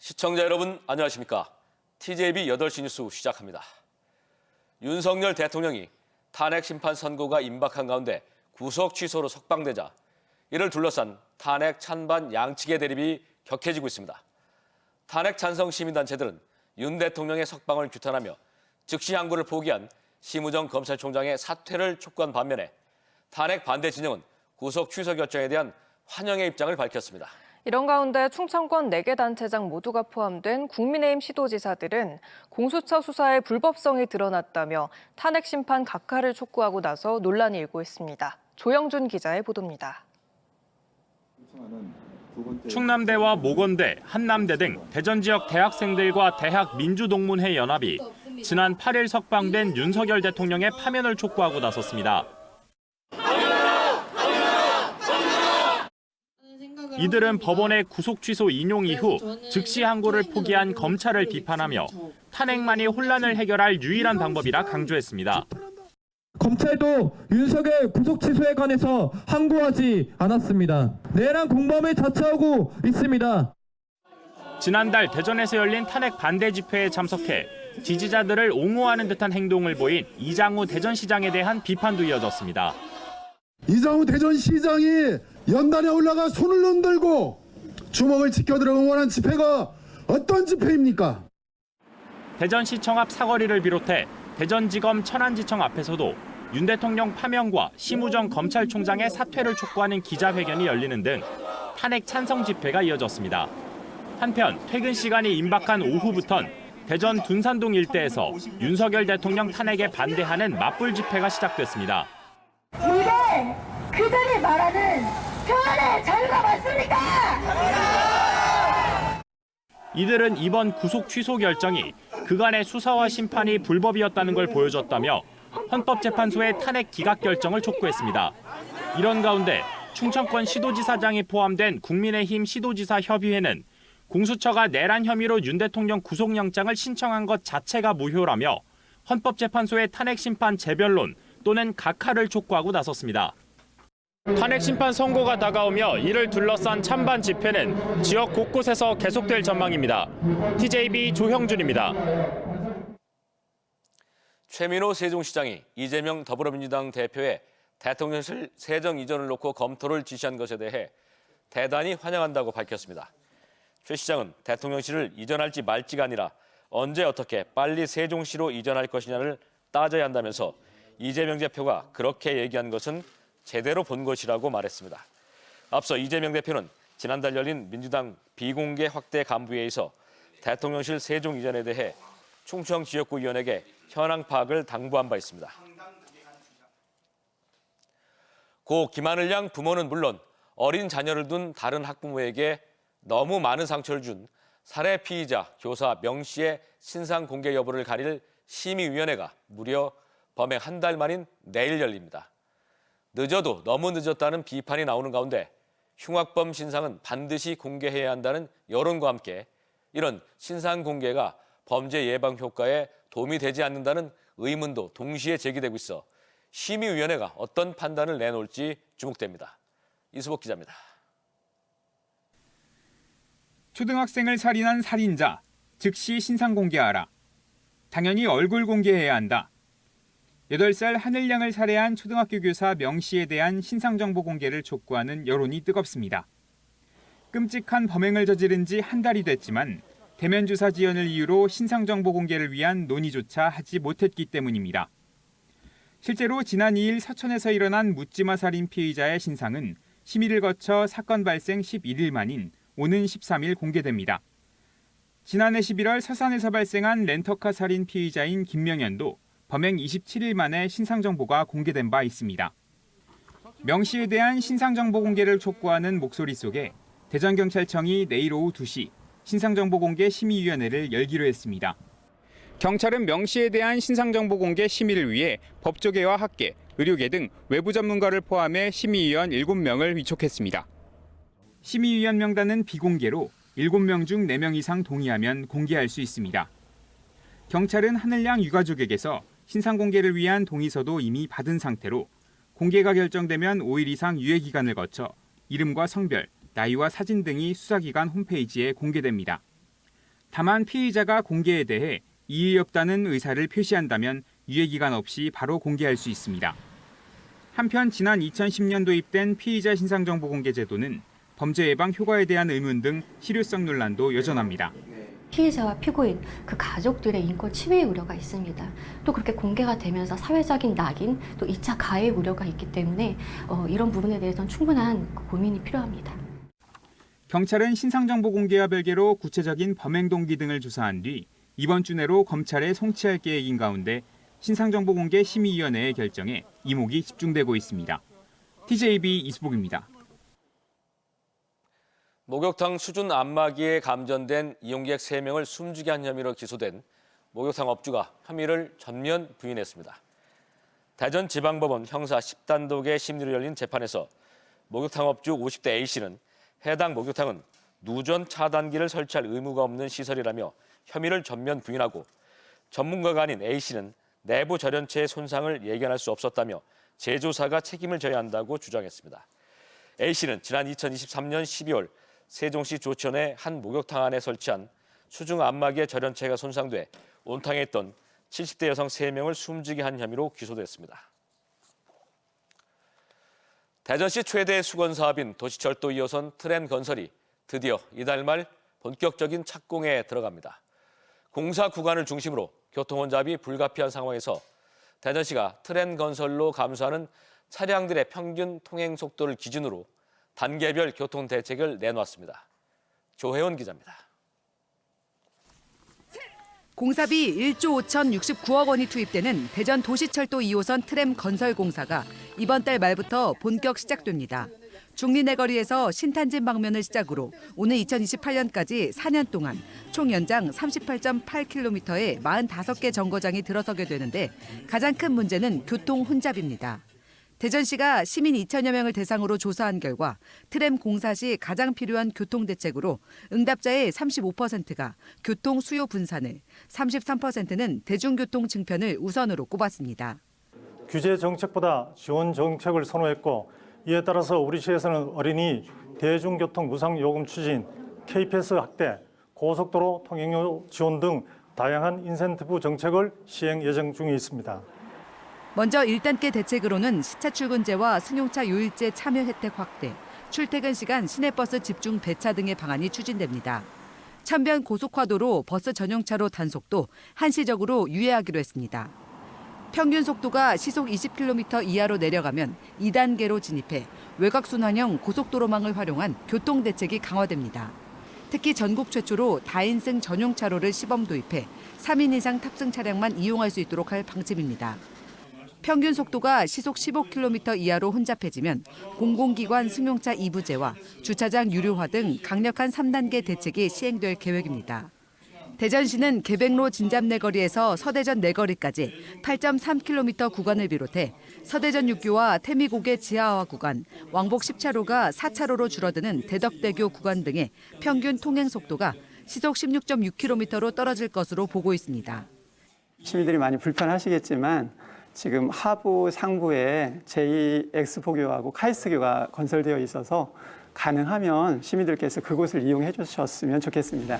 시청자 여러분 안녕하십니까? TJB 8시 뉴스 시작합니다. 윤석열 대통령이 탄핵 심판 선고가 임박한 가운데 구속 취소로 석방되자 이를 둘러싼 탄핵 찬반 양측의 대립이 격해지고 있습니다. 탄핵 찬성 시민단체들은 윤 대통령의 석방을 규탄하며 즉시 항고를 포기한 심우정 검찰총장의 사퇴를 촉구한 반면에 탄핵 반대 진영은 구속 취소 결정에 대한 환영의 입장을 밝혔습니다. 이런 가운데 충청권 4개 단체장 모두가 포함된 국민의힘 시도지사들은 공수처 수사의 불법성이 드러났다며 탄핵 심판 각하를 촉구하고 나서 논란이 일고 있습니다. 조영준 기자의 보도입니다. 충남대와 모건대, 한남대 등 대전 지역 대학생들과 대학민주동문회 연합이 지난 8일 석방된 윤석열 대통령의 파면을 촉구하고 나섰습니다. 이들은 법원의 구속 취소 인용 이후 즉시 항고를 포기한 검찰을 비판하며 탄핵만이 혼란을 해결할 유일한 방법이라 강조했습니다. 검찰도 윤석열 구속 취소에 관해서 항고하지 않았습니다. 내란 공범을 자처하고 있습니다. 지난달 대전에서 열린 탄핵 반대 집회에 참석해 지지자들을 옹호하는 듯한 행동을 보인 이장우 대전시장에 대한 비판도 이어졌습니다. 이장우 대전시장이 연단에 올라가 손을 흔들고 주먹을 지켜들어 응원한 집회가 어떤 집회입니까? 대전시청 앞 사거리를 비롯해 대전지검 천안지청 앞에서도 윤 대통령 파면과 심우정 검찰총장의 사퇴를 촉구하는 기자회견이 열리는 등 탄핵 찬성 집회가 이어졌습니다. 한편 퇴근 시간이 임박한 오후부턴 대전 둔산동 일대에서 윤석열 대통령 탄핵에 반대하는 맞불 집회가 시작됐습니다. 이게 그들이 말하는 표현의 자유가 맞습니까? 이들은 이번 구속 취소 결정이 그간의 수사와 심판이 불법이었다는 걸 보여줬다며 헌법재판소의 탄핵 기각 결정을 촉구했습니다. 이런 가운데 충청권 시도지사장이 포함된 국민의힘 시도지사 협의회는 공수처가 내란 혐의로 윤 대통령 구속영장을 신청한 것 자체가 무효라며 헌법재판소의 탄핵 심판 재변론 또는 각하를 촉구하고 나섰습니다. 탄핵 심판 선고가 다가오며 이를 둘러싼 찬반 집회는 지역 곳곳에서 계속될 전망입니다. TJB 조형준입니다. 최민호 세종시장이 이재명 더불어민주당 대표의 대통령실 세정 이전을 놓고 검토를 지시한 것에 대해 대단히 환영한다고 밝혔습니다. 최 시장은 대통령실을 이전할지 말지가 아니라 언제 어떻게 빨리 세종시로 이전할 것이냐를 따져야 한다면서 이재명 대표가 그렇게 얘기한 것은 제대로 본 것이라고 말했습니다. 앞서 이재명 대표는 지난달 열린 민주당 비공개 확대 간부회의에서 대통령실 세종 이전에 대해 충청 지역구 의원에게 현황 파악을 당부한 바 있습니다. 고 김하늘 양 부모는 물론 어린 자녀를 둔 다른 학부모에게 너무 많은 상처를 준 살해 피의자 교사 명 씨의 신상 공개 여부를 가릴 심의위원회가 무려 범행 한 달 만인 내일 열립니다. 늦어도 너무 늦었다는 비판이 나오는 가운데 흉악범 신상은 반드시 공개해야 한다는 여론과 함께 이런 신상 공개가 범죄 예방 효과에 도움이 되지 않는다는 의문도 동시에 제기되고 있어 심의위원회가 어떤 판단을 내놓을지 주목됩니다. 이수복 기자입니다. 초등학생을 살인한 살인자, 즉시 신상 공개하라. 당연히 얼굴 공개해야 한다. 8살 하늘양을 살해한 초등학교 교사 명 씨에 대한 신상정보 공개를 촉구하는 여론이 뜨겁습니다. 끔찍한 범행을 저지른 지 한 달이 됐지만 대면 조사 지연을 이유로 신상정보 공개를 위한 논의조차 하지 못했기 때문입니다. 실제로 지난 2일 서천에서 일어난 묻지마 살인 피의자의 신상은 심의를 거쳐 사건 발생 11일 만인 오는 13일 공개됩니다. 지난해 11월 서산에서 발생한 렌터카 살인 피의자인 김명현도 범행 27일 만에 신상정보가 공개된 바 있습니다. 명 씨에 대한 신상정보 공개를 촉구하는 목소리 속에 대전경찰청이 내일 오후 2시 신상정보 공개 심의위원회를 열기로 했습니다. 경찰은 명 씨에 대한 신상정보 공개 심의를 위해 법조계와 학계, 의료계 등 외부 전문가를 포함해 심의위원 7명을 위촉했습니다. 심의위원 명단은 비공개로 7명 중 4명 이상 동의하면 공개할 수 있습니다. 경찰은 하늘양 유가족에게서 신상 공개를 위한 동의서도 이미 받은 상태로 공개가 결정되면 5일 이상 유예 기간을 거쳐 이름과 성별, 나이와 사진 등이 수사기관 홈페이지에 공개됩니다. 다만 피의자가 공개에 대해 이의 없다는 의사를 표시한다면 유예기간 없이 바로 공개할 수 있습니다. 한편 지난 2010년 도입된 피의자 신상정보공개제도는 범죄 예방 효과에 대한 의문 등 실효성 논란도 여전합니다. 피의자와 피고인, 그 가족들의 인권 침해 우려가 있습니다. 또 그렇게 공개가 되면서 사회적인 낙인, 또 2차 가해 우려가 있기 때문에 이런 부분에 대해서는 충분한 고민이 필요합니다. 경찰은 신상정보 공개와 별개로 구체적인 범행 동기 등을 조사한 뒤 이번 주 내로 검찰에 송치할 계획인 가운데 신상정보공개심의위원회의 결정에 이목이 집중되고 있습니다. TJB 이수복입니다. 목욕탕 수준 안마기에 감전된 이용객 3명을 숨지게 한 혐의로 기소된 목욕탕 업주가 혐의를 전면 부인했습니다. 대전지방법원 형사 10단독의 심리로 열린 재판에서 목욕탕 업주 50대 A씨는 해당 목욕탕은 누전 차단기를 설치할 의무가 없는 시설이라며 혐의를 전면 부인하고, 전문가가 아닌 A씨는 내부 절연체의 손상을 예견할 수 없었다며 제조사가 책임을 져야 한다고 주장했습니다. A씨는 지난 2023년 12월 세종시 조천의 한 목욕탕 안에 설치한 수중 안마기의 절연체가 손상돼 온탕에 있던 70대 여성 3명을 숨지게 한 혐의로 기소됐습니다. 대전시 최대 수건 사업인 도시철도 2호선 트램 건설이 드디어 이달 말 본격적인 착공에 들어갑니다. 공사 구간을 중심으로 교통 혼잡이 불가피한 상황에서 대전시가 트램 건설로 감수하는 차량들의 평균 통행 속도를 기준으로 단계별 교통 대책을 내놓았습니다. 조혜원 기자입니다. 공사비 1조 5,069억 원이 투입되는 대전 도시철도 2호선 트램 건설 공사가 이번 달 말부터 본격 시작됩니다. 중리내거리에서 신탄진 방면을 시작으로 오는 2028년까지 4년 동안 총 연장 38.8km의 45개 정거장이 들어서게 되는데, 가장 큰 문제는 교통 혼잡입니다. 대전시가 시민 2천여 명을 대상으로 조사한 결과 트램 공사 시 가장 필요한 교통대책으로 응답자의 35%가 교통 수요 분산을, 33%는 대중교통 증편을 우선으로 꼽았습니다. 규제 정책보다 지원 정책을 선호했고, 이에 따라서 우리 시에서는 어린이 대중교통 무상 요금 추진, KPS 확대, 고속도로 통행료 지원 등 다양한 인센티브 정책을 시행 예정 중에 있습니다. 먼저 1단계 대책으로는 시차 출근제와 승용차 요일제 참여 혜택 확대, 출퇴근 시간 시내버스 집중 배차 등의 방안이 추진됩니다. 천변 고속화도로 버스 전용차로 단속도 한시적으로 유예하기로 했습니다. 평균 속도가 시속 20km 이하로 내려가면 2단계로 진입해 외곽순환형 고속도로망을 활용한 교통대책이 강화됩니다. 특히 전국 최초로 다인승 전용차로를 시범 도입해 3인 이상 탑승 차량만 이용할 수 있도록 할 방침입니다. 평균 속도가 시속 15km 이하로 혼잡해지면 공공기관 승용차 2부제와 주차장 유료화 등 강력한 3단계 대책이 시행될 계획입니다. 대전시는 계백로 진잡내거리에서 서대전 내거리까지 8.3km 구간을 비롯해 서대전 6교와 태미고개 지하화 구간, 왕복 10차로가 4차로로 줄어드는 대덕대교 구간 등의 평균 통행 속도가 시속 16.6km로 떨어질 것으로 보고 있습니다. 시민들이 많이 불편하시겠지만 지금 하부 상부에 제2X포교하고 카이스트교가 건설되어 있어서 가능하면 시민들께서 그곳을 이용해 주셨으면 좋겠습니다.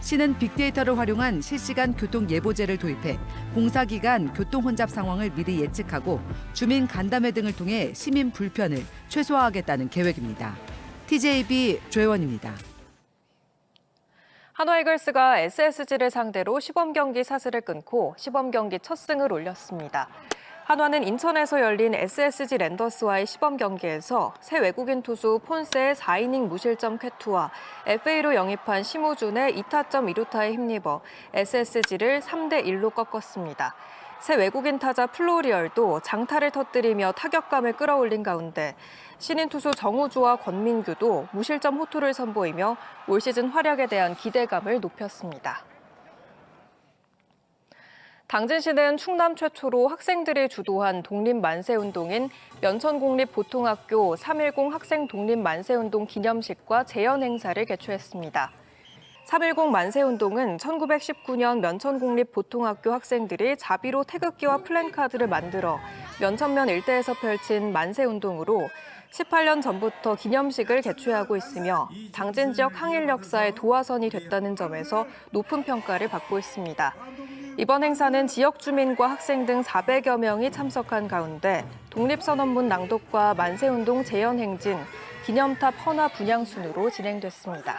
시는 빅데이터를 활용한 실시간 교통 예보제를 도입해 공사 기간 교통 혼잡 상황을 미리 예측하고 주민 간담회 등을 통해 시민 불편을 최소화하겠다는 계획입니다. TJB 조혜원입니다. 한화 이글스가 SSG를 상대로 시범 경기 사슬을 끊고 시범 경기 첫 승을 올렸습니다. 한화는 인천에서 열린 SSG 랜더스와의 시범 경기에서 새 외국인 투수 폰세의 4이닝 무실점 쾌투와 FA로 영입한 심우준의 2타점 2루타에 힘입어 SSG를 3대1로 꺾었습니다. 새 외국인 타자 플로리얼도 장타를 터뜨리며 타격감을 끌어올린 가운데 신인 투수 정우주와 권민규도 무실점 호투를 선보이며 올 시즌 활약에 대한 기대감을 높였습니다. 당진시는 충남 최초로 학생들이 주도한 독립만세운동인 면천공립보통학교 3.10 학생 독립만세운동 기념식과 재연 행사를 개최했습니다. 3.10 만세운동은 1919년 면천공립보통학교 학생들이 자비로 태극기와 플랜카드를 만들어 면천면 일대에서 펼친 만세운동으로 18년 전부터 기념식을 개최하고 있으며 당진 지역 항일 역사의 도화선이 됐다는 점에서 높은 평가를 받고 있습니다. 이번 행사는 지역 주민과 학생 등 400여 명이 참석한 가운데 독립선언문 낭독과 만세운동 재연행진, 기념탑 헌화 분향 순으로 진행됐습니다.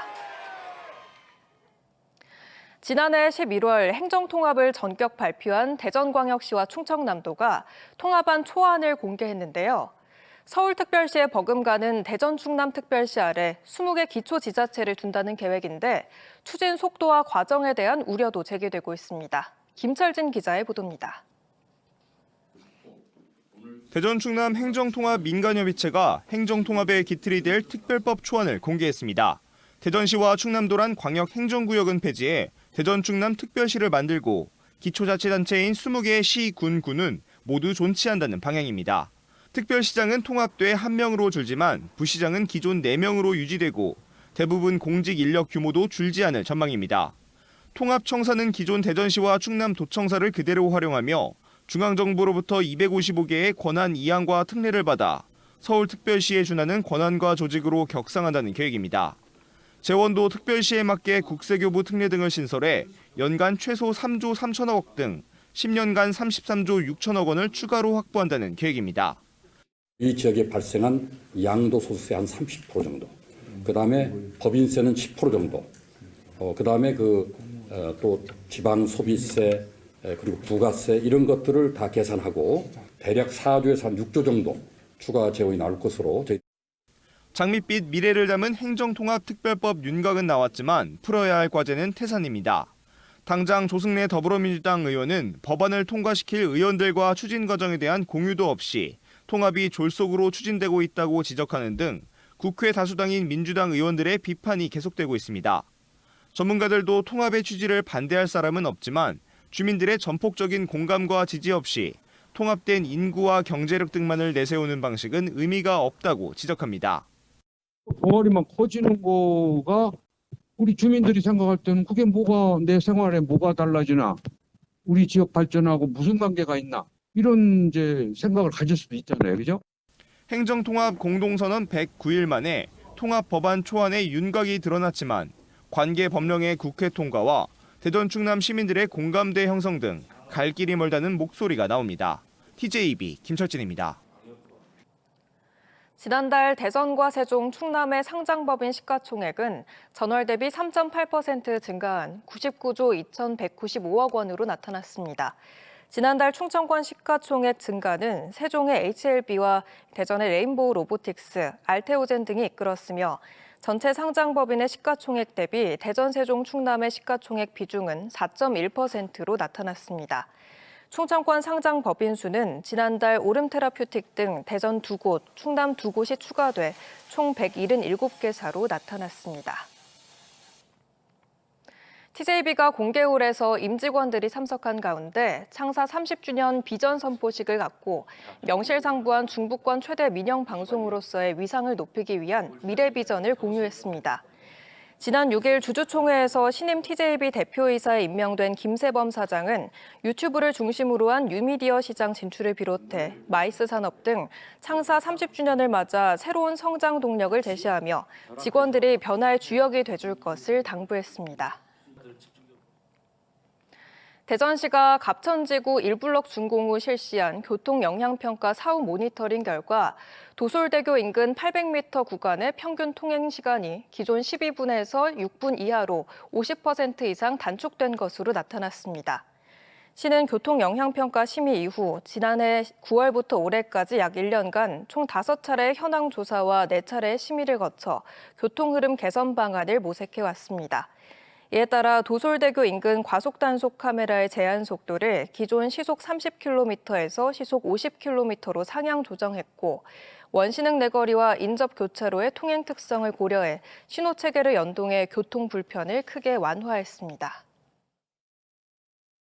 지난해 11월 행정통합을 전격 발표한 대전광역시와 충청남도가 통합안 초안을 공개했는데요. 서울특별시의 버금가는 대전 충남특별시 아래 20개 기초지자체를 둔다는 계획인데 추진 속도와 과정에 대한 우려도 제기되고 있습니다. 김철진 기자의 보도입니다. 대전 충남 행정통합 민간협의체가 행정통합의 기틀이 될 특별법 초안을 공개했습니다. 대전시와 충남도란 광역행정구역은 폐지해 대전 충남 특별시를 만들고 기초자치단체인 20개의 시, 군, 구는 모두 존치한다는 방향입니다. 특별시장은 통합돼 1명으로 줄지만 부시장은 기존 4명으로 유지되고 대부분 공직 인력 규모도 줄지 않을 전망입니다. 통합청사는 기존 대전시와 충남도청사를 그대로 활용하며 중앙정부로부터 255개의 권한 이양과 특례를 받아 서울특별시에 준하는 권한과 조직으로 격상한다는 계획입니다. 재원도 특별시에 맞게 국세교부 특례 등을 신설해 연간 최소 3조 3천억 등 10년간 33조 6천억 원을 추가로 확보한다는 계획입니다. 이 지역에 발생한 양도소득세 한 30% 정도, 그다음에 법인세는 10% 정도, 그다음에 또 지방소비세 그리고 부가세 이런 것들을 다 계산하고 대략 4조에서 한 6조 정도 추가 재원이 나올 것으로. 장밋빛 미래를 담은 행정통합특별법 윤곽은 나왔지만 풀어야 할 과제는 태산입니다. 당장 조승래 더불어민주당 의원은 법안을 통과시킬 의원들과 추진 과정에 대한 공유도 없이 통합이 졸속으로 추진되고 있다고 지적하는 등 국회 다수당인 민주당 의원들의 비판이 계속되고 있습니다. 전문가들도 통합의 취지를 반대할 사람은 없지만 주민들의 전폭적인 공감과 지지 없이 통합된 인구와 경제력 등만을 내세우는 방식은 의미가 없다고 지적합니다. 덩어리만 커지는 거가 우리 주민들이 생각할 때는 그게 뭐가 내 생활에 뭐가 달라지나, 우리 지역 발전하고 무슨 관계가 있나, 이런 이제 생각을 가질 수도 있잖아요, 그죠? 행정통합 공동선언 109일 만에 통합 법안 초안의 윤곽이 드러났지만 관계 법령의 국회 통과와 대전 충남 시민들의 공감대 형성 등 갈 길이 멀다는 목소리가 나옵니다. TJB 김철진입니다. 지난달 대전과 세종, 충남의 상장법인 시가총액은 전월 대비 3.8% 증가한 99조 2,195억 원으로 나타났습니다. 지난달 충청권 시가총액 증가는 세종의 HLB와 대전의 레인보우 로보틱스, 알테오젠 등이 이끌었으며 전체 상장법인의 시가총액 대비 대전, 세종, 충남의 시가총액 비중은 4.1%로 나타났습니다. 충청권 상장 법인 수는 지난달 오름테라퓨틱 등 대전 2곳, 충남 2곳이 추가돼 총 177개사로 나타났습니다. TJB가 공개홀에서 임직원들이 참석한 가운데 창사 30주년 비전 선포식을 갖고 명실상부한 중부권 최대 민영 방송으로서의 위상을 높이기 위한 미래 비전을 공유했습니다. 지난 6일 주주총회에서 신임 TJB 대표이사에 임명된 김세범 사장은 유튜브를 중심으로 한 뉴미디어 시장 진출을 비롯해 마이스 산업 등 창사 30주년을 맞아 새로운 성장 동력을 제시하며 직원들이 변화의 주역이 돼줄 것을 당부했습니다. 대전시가 갑천지구 1블록 준공 후 실시한 교통영향평가 사후 모니터링 결과 도솔대교 인근 800m 구간의 평균 통행 시간이 기존 12분에서 6분 이하로 50% 이상 단축된 것으로 나타났습니다. 시는 교통영향평가 심의 이후 지난해 9월부터 올해까지 약 1년간 총 5차례의 현황 조사와 4차례의 심의를 거쳐 교통흐름 개선 방안을 모색해왔습니다. 이에 따라 도솔대교 인근 과속단속 카메라의 제한 속도를 기존 시속 30km에서 시속 50km로 상향 조정했고 원신흥 내거리와 인접 교차로의 통행 특성을 고려해 신호체계를 연동해 교통 불편을 크게 완화했습니다.